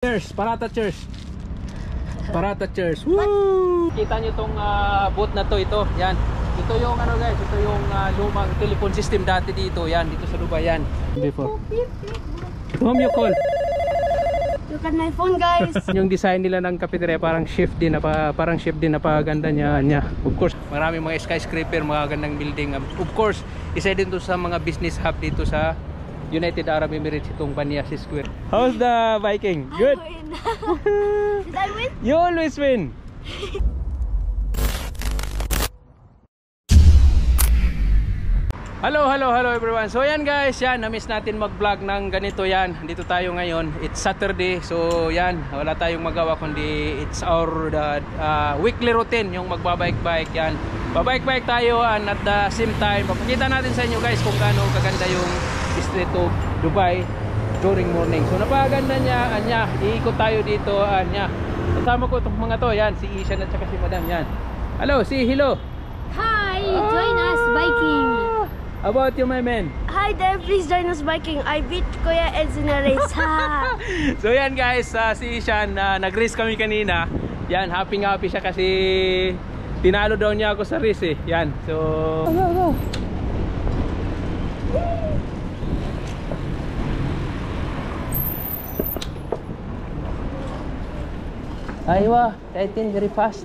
Cheers, Parata cheers. Parata cheers. Woo! Kita nyo tong boat na to, ito. Yan. Ito yung ano guys, ito yung lumang telephone system dati dito. Yan, dito sa Dubai yan. Before. To whom you call? Look at my phone, guys. Yung design nila ng cafeteria parang shift din na paganda niya. Of course, maraming mga skyscraper, mga gandang building. Of course, isa din to sa mga business hub dito sa United Arab Emirates, itong Banias Square. How's the Viking? Good? I win. Did I win? You always win. Hello everyone. So yan guys, yan, na-miss natin mag-vlog ng ganito yan. Dito tayo ngayon. It's Saturday. So yan, wala tayong magawa kundi it's our weekly routine, yung magbabike-bike yan. Babike-bike tayo and at the same time, papakita natin sa inyo guys kung gaano kaganda yung street of Dubai during morning. So napakaganda niya, iikot tayo dito, kasama ko itong mga to, yan, si Ishan at saka si Madam, yan. Hello, say hello. Hi, join us biking. How about you, my man? Hi there, please join us biking. I beat Kuya Eds in a race. So yan guys, si Ishan, nag-race kami kanina. Yan, happy siya kasi tinalo daw niya ako sa race eh. Yan, so go. Aywa, tighten very fast.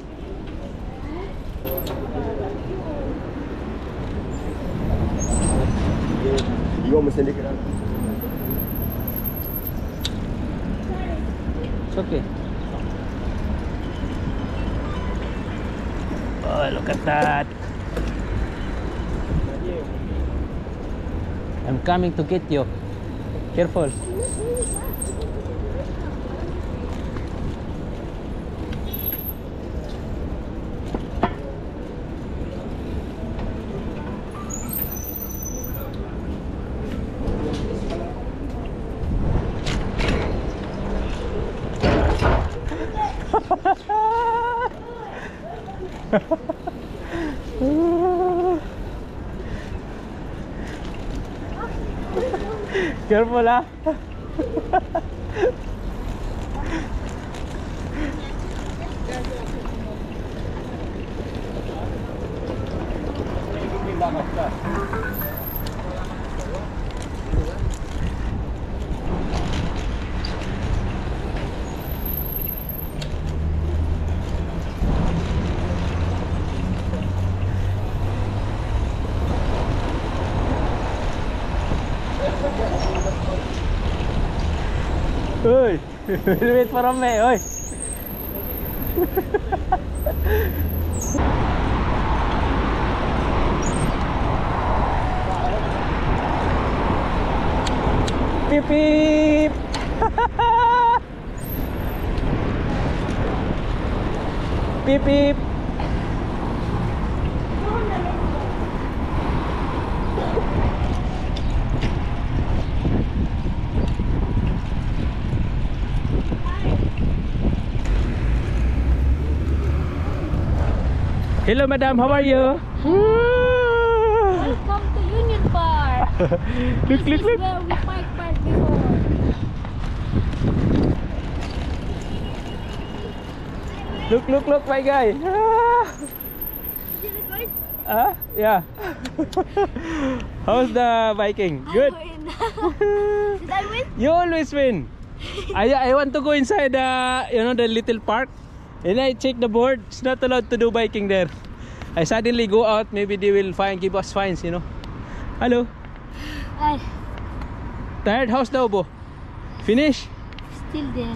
You almost send it out. It's okay. Oh, look at that. I'm coming to get you. Careful. Careful ah. Uy, wait for me, uy. Beep beep. Beep beep. Hello madam, how are you? Welcome to Union Park. Look. This is where we parked before. Look, my guy. Yeah. How's the biking? Good. I win. Did I win? You always win. I want to go inside the little park. And I check the board, it's not allowed to do biking there. I suddenly go out, maybe they will give us fines, you know. Hello. Ay, Tired? How's the ubo? Finish? still there.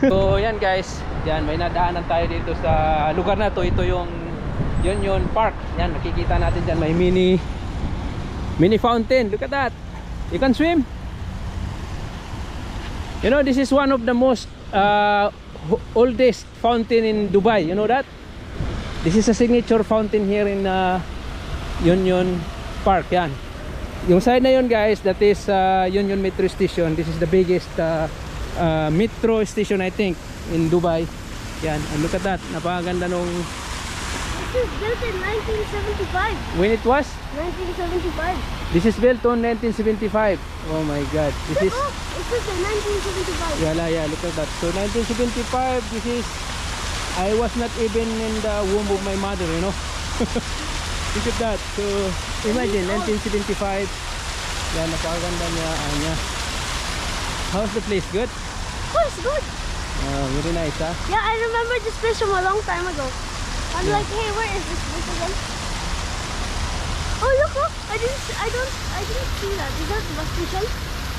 So yan guys, yan, may nadaanan tayo dito sa lugar na to. Ito yung Union Park. Yan, nakikita natin dyan, may mini fountain. Look at that. You can swim. You know, this is one of the most oldest fountain in Dubai, you know that? This is a signature fountain here in Union Park. Yan, yung side na yun guys, that is Union Metro Station. This is the biggest metro station I think in Dubai. Yan, and look at that, napakaganda nung This was built in 1975. when it was 1975. This is built on 1975. Oh my God. This is... Oh, it says 1975. Yeah, look at that. So 1975, this is... I was not even in the womb of my mother, you know. Look at that. So imagine 1975. Yan, napakaganda niya. How's the place? Good? Oh, it's good. Very nice, huh? Yeah, I remember this place from a long time ago. I'm like, hey, where is this place again? Oh, look! I didn't see that. Is that the bus station?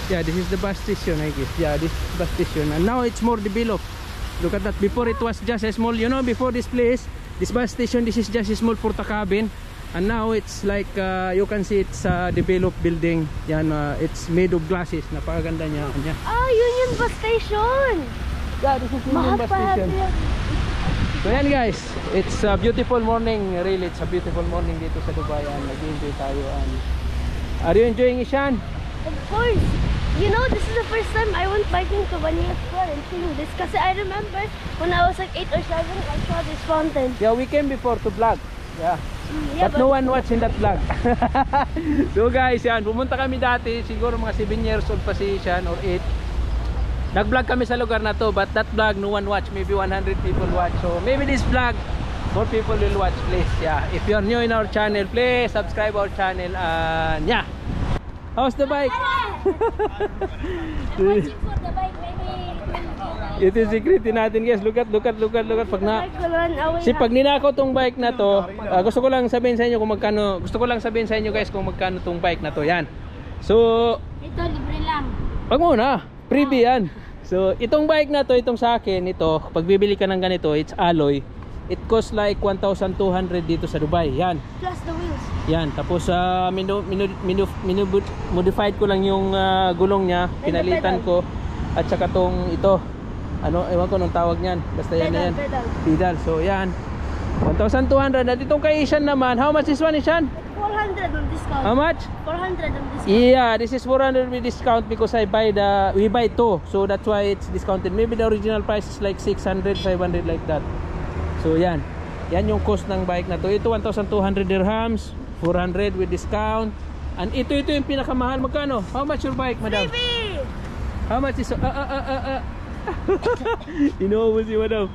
Yeah, this is the bus station, I guess. Yeah, this is bus station, and now it's more developed. Look at that. Before it was just a small, you know, before this place, this bus station, this is just a small porta cabin, and now it's like you can see it's a developed building. Yan, it's made of glasses. Napakaganda niya. Ah, Union Bus Station. Yeah, this is Union Bus Station. So yan guys, it's a beautiful morning. Really, it's a beautiful morning dito sa Dubai. Nag-enjoy tayo. Are you enjoying, Ishan? Of course. You know, this is the first time I went biking to Bania Square and seeing this. Because I remember when I was like 8 or 7, I saw this fountain. Yeah, we came before to vlog. Yeah. Yeah, but no one watching that vlog. So guys, yan, pumunta kami dati, siguro mga 7 years old pa si Ishan or 8. Nag-vlog kami sa lugar na to, but that vlog no one watch. Maybe 100 people watch. So maybe this vlog more people will watch, please. Yeah, if you're new in our channel, please subscribe our channel. And yeah, how's the bike? I'm watching for the bike, maybe. Ito yung secretin natin guys. Look at pag na pag ninakaw tong bike na to, gusto ko lang sabihin sa inyo kung magkano. Gusto ko lang sabihin sa inyo guys kung magkano tong bike na to. Yan. So ito libre lang. Wag muna, freebie yan. So itong bike na to, itong sa akin, ito, pag bibili ka ng ganito, it's alloy. It costs like 1,200 dito sa Dubai. Yan. Plus the wheels. Yan, tapos modified ko lang yung gulong niya, pinalitan ko, at saka tong ito, ano, ewan ko nung tawag niyan, basta yan na yan, pedal. So yan, 1,200. At itong kay Ishan naman, how much is one, Ishan? 400 on discount. How much? 400 on discount. Yeah, this is 400 with discount because we buy two, so that's why it's discounted. Maybe the original price is like 600, 500 like that. So yan, yan yung cost ng bike na to. Ito 1,200 dirhams, 400 with discount. And ito yung pinakamahal. Magkano? How much your bike, madam? Freebie! How much is Inuubos si madam.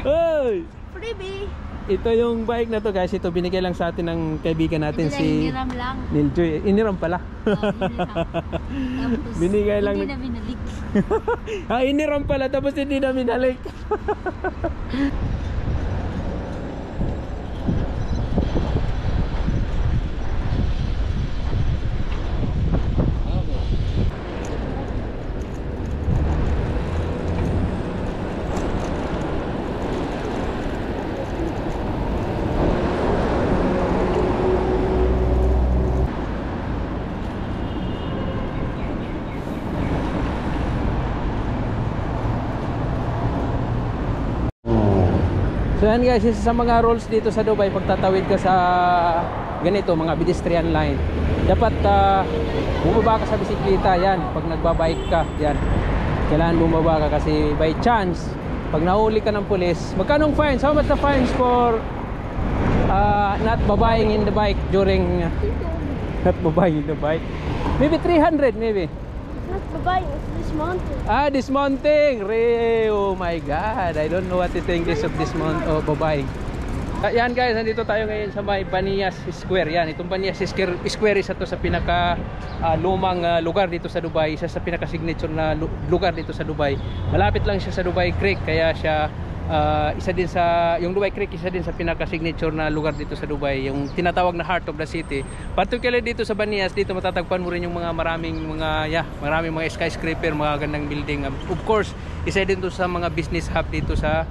Hey! Freebie! Ito yung bike na to guys. Ito binigay lang sa atin ng kaibigan natin si Iniram lang. Niljoy. Iniram pala. Tapos Binigay lang. hindi na binalik. Iniram pala tapos hindi na binalik. So yan guys, isa sa mga rules dito sa Dubai, pagtatawid ka sa ganito, mga pedestrian line, dapat bumaba ka sa bisikleta. Yan, pag nagbabike ka, yan, kailangan bumaba ka kasi by chance, pag nahuli ka ng pulis, magkano fines? How much the fines for not babaying in the bike during not babaying in the bike? Maybe 300 maybe. Not babaying, it's dismounting. Dismounting. Oh my god, I don't know what to think this of dismount o babaying. Yan guys, nandito tayo ngayon sa may Banias Square. Yan, itong Banias Square isa to sa pinaka lumang lugar dito sa Dubai, isa sa pinaka signature na lugar dito sa Dubai. Malapit lang siya sa Dubai Creek, kaya siya isa din sa yung Dubai Creek, isa din sa pinaka signature na lugar dito sa Dubai, yung tinatawag na heart of the city. Particularly dito sa Banias, dito matatagpuan mo rin yung maraming mga skyscraper, mga gandang building. Of course, isa din to sa mga business hub dito sa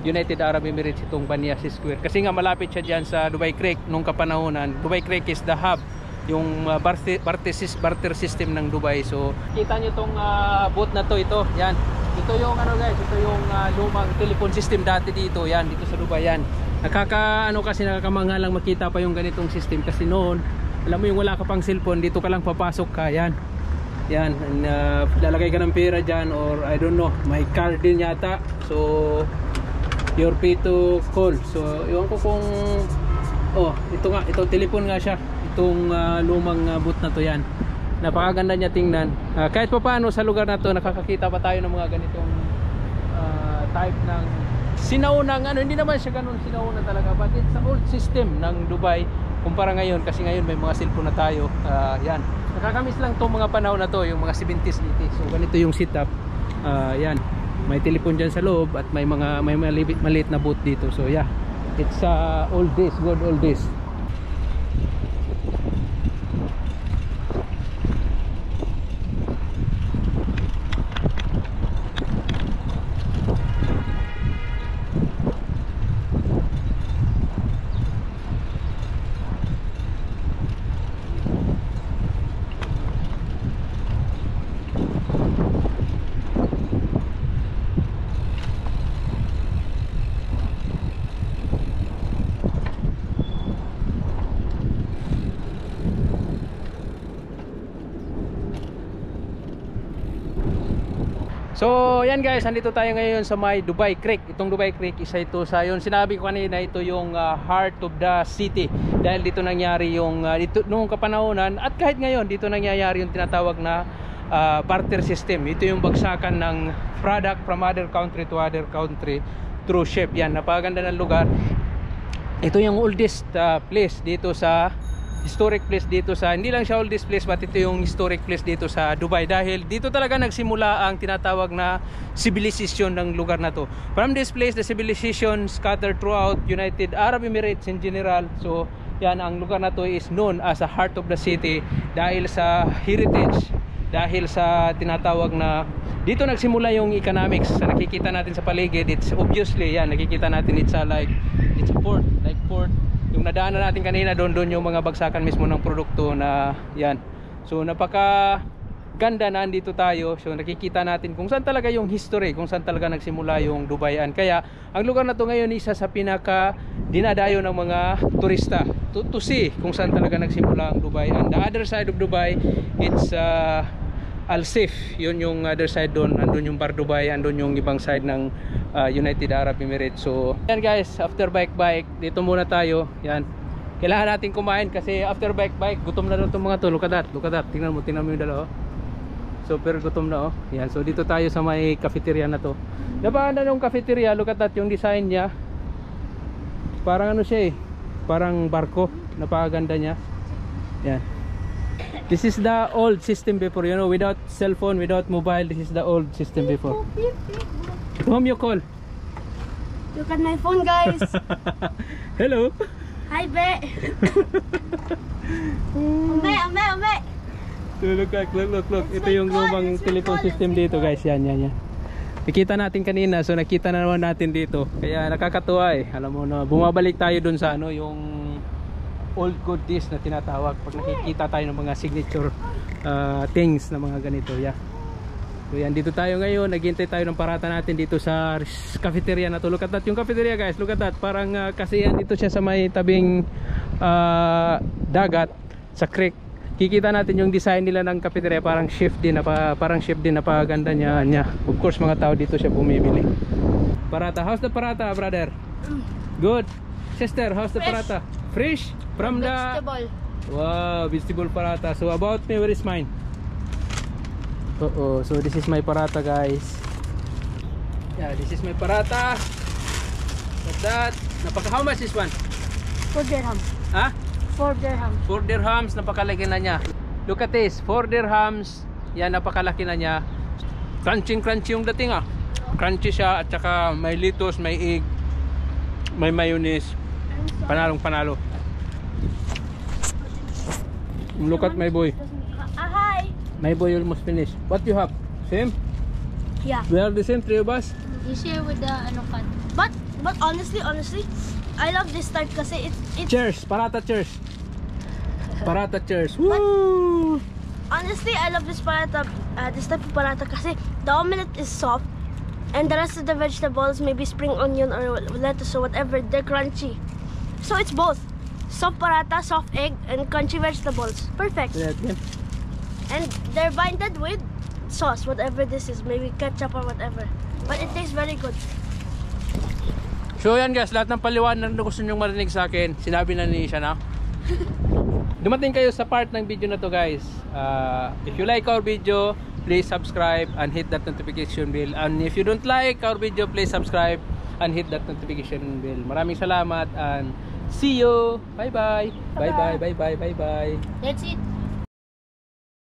United Arab Emirates, itong Banias Square. Kasi nga malapit siya diyan sa Dubai Creek nung kapanahonan. Dubai Creek is the hub, yung barter system ng Dubai. So kita nyo tong boat na to, ito, yan. Ito yung ano guys, ito yung lumang telephone system dati dito, yan, dito sa Dubai yan. Nakakamangha lang makita pa yung ganitong system kasi noon, alam mo yung wala ka pang cellphone, dito ka lang papasok ka, yan. Yan, lalagay ka ng pera dyan or I don't know, may card din yata. So your pay to call. So iwan ko kung ito nga, ito telephone nga siya. itong lumang boot na to. Yan, napakaganda niya tingnan. Kahit pa paano sa lugar na to nakakakita pa tayo ng mga ganitong type ng sinaunang ano, hindi naman siya ganun sinauna talaga, but it's an old system ng Dubai kumpara ngayon, kasi ngayon may mga cellphone na tayo. Yan, nakakamiss lang tong mga panahon na to, yung mga 70s, 80s. So ganito yung setup. Yan, may telepon dyan sa loob at may maliit na boot dito. So yeah, it's old days, good old days. So yan guys, andito tayo ngayon sa may Dubai Creek. Itong Dubai Creek, isa ito sa yun sinabi ko kanina, ito yung heart of the city. Dahil dito nangyari yung dito, noong kapanahonan at kahit ngayon dito nangyayari yung tinatawag na barter system. Ito yung bagsakan ng product from other country to other country through ship. Yan, napakaganda ng lugar. Ito yung oldest place dito sa historic place dito sa, hindi lang siya oldest place, but ito yung historic place dito sa Dubai, dahil dito talaga nagsimula ang tinatawag na civilization ng lugar na to. From this place, the civilization scattered throughout United Arab Emirates in general. So yan, ang lugar na to is known as a heart of the city dahil sa heritage, dahil sa tinatawag na dito nagsimula yung economics. Sa nakikita natin sa paligid, it's obviously yan, nakikita natin it's a port, like port. Yung nadaanan natin kanina, doon yung mga bagsakan mismo ng produkto na yan. So napaka ganda na andito tayo. So nakikita natin kung saan talaga yung history, kung saan talaga nagsimula yung Dubaian. Kaya ang lugar na to ngayon isa sa pinaka dinadayo ng mga turista to see kung saan talaga nagsimula ang Dubai. And the other side of Dubai, it's Al Saif, yun yung other side doon. Andun yung Bar Dubai, andun yung ibang side ng United Arab Emirates. So yan guys, after bike dito muna tayo. Yan, kailangan natin kumain kasi after bike gutom na daw itong mga to. Look at that, tingnan mo yung dalawa. Super gutom na oh. Yan, so dito tayo sa may cafeteria na to. Napakaganda yung cafeteria, look at that, yung design niya. Parang ano siya parang barko. Napakaganda niya. Yan. This is the old system before, you know, without cell phone, without mobile. This is the old system before. Whom you call? Look at my phone, guys. Hello. Hi, Be. Ame. So look. Ito yung lumang telephone system dito, guys. Yan. Nakita natin kanina, so nakita na naman natin dito. Kaya nakakatuwa Alam mo na, bumabalik tayo dun sa ano, yung old good days na tinatawag pag nakikita tayo ng mga signature things na mga ganito. Yeah. So yan, dito tayo ngayon, naghihintay tayo ng parata natin dito sa cafeteria na to. Look at that, yung cafeteria guys, look at that. Parang kasi yan, dito siya sa may tabing dagat sa creek. Kikita natin yung design nila ng cafeteria, parang shift din, napaganda niya. Of course mga tao dito siya bumibili. Parata, how's the parata, brother? Good. Sister, how's the parata? Fresh? From Vegetable. Wow, vegetable parata. So about me, where is mine? So this is my parata, guys. Yeah, this is my parata. Like that. How much is one? 4 dirhams. Ha? 4 dirhams. 4 dirhams, napakalaki na niya. Look at this, 4 dirhams. Yan, napakalaki na niya. Crunchy yung dating Crunchy siya, at saka may lettuce, may egg, may mayonnaise. Panalo. Look at my boy. Hi. My boy almost finished. What you have? Same? Yeah. We are the same, three of us? You share with the cut. But honestly, I love this type kasi it's Cheers! Parata cheers! Parata cheers! Woo! honestly, I love this parata, this type of parata kasi the omelette is soft and the rest of the vegetables, maybe spring onion or lettuce or whatever, they're crunchy. So it's both. Soft parata, soft egg, and crunchy vegetables. Perfect. Yeah. And they're binded with sauce, whatever this is, maybe ketchup or whatever. But it tastes very good. So yan guys, lahat ng paliwanag na gusto nyong marinig sa akin, sinabi na ni Isha na. dumating kayo sa part ng video na to guys. If you like our video, please subscribe and hit that notification bell. And if you don't like our video, please subscribe and hit that notification bell. Maraming salamat and see you. Bye bye. Bye bye. Bye bye. Bye bye. That's it.